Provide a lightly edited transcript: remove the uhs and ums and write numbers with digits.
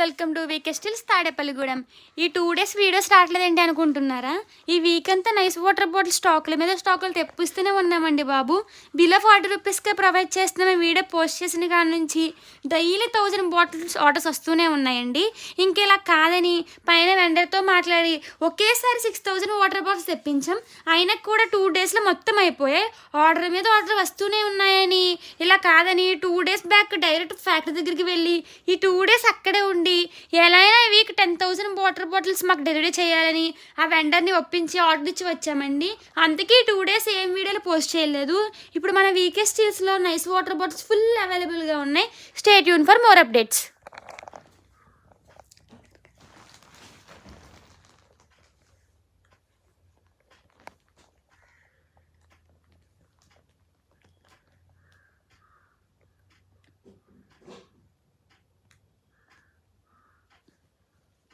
Welcome to VK stills Tadepalligudem. ఈ 2 days videos రావట్లేదేంటి అనుకుంటున్నారా? ఈ వీక్ అంతా నైస్ వాటర్ బాటిల్ స్టాకుల మీద స్టాకులు తెప్పిస్తూనే ఉన్నామండి బాబు. బిల్ ఆఫ్ 40 రూపీస్కే ప్రొవైడ్ చేస్తున్నాం. వీడియో పోస్ట్ చేసిన కాడ నుంచి డైలీ 1000 బాటిల్స్ ఆర్డర్స్ వస్తూనే ఉన్నాయండి. ఇంకెలా కాదని పైన వెండర్తో మాట్లాడి ఒకేసారి 6000 వాటర్ బాటిల్స్ తెప్పించాం. అయినా కూడా 2 డేస్లో మొత్తం అయిపోయాయి. ఆర్డర్ మీద ఆర్డర్ వస్తూనే ఉన్నాయని ఇలా కాదని 2 డేస్ బ్యాక్ డైరెక్ట్ ఫ్యాక్టరీ దగ్గరికి వెళ్ళి ఈ 2 డేస్ అక్కడే ఉండి ఎలా అయినా ఈ వీక్ 10,000 వాటర్ బాటిల్స్ మాకు డెలివరీ చేయాలని ఆ వెండర్ని ఒప్పించి ఆర్డర్ ఇచ్చి వచ్చామండి. అందుకే 2 డేస్ ఏం వీడియోలు పోస్ట్ చేయలేదు. ఇప్పుడు మన వీకే స్టిల్స్లో నైస్ వాటర్ బాటిల్స్ ఫుల్ అవైలబుల్గా ఉన్నాయి. Stay tune for more updates.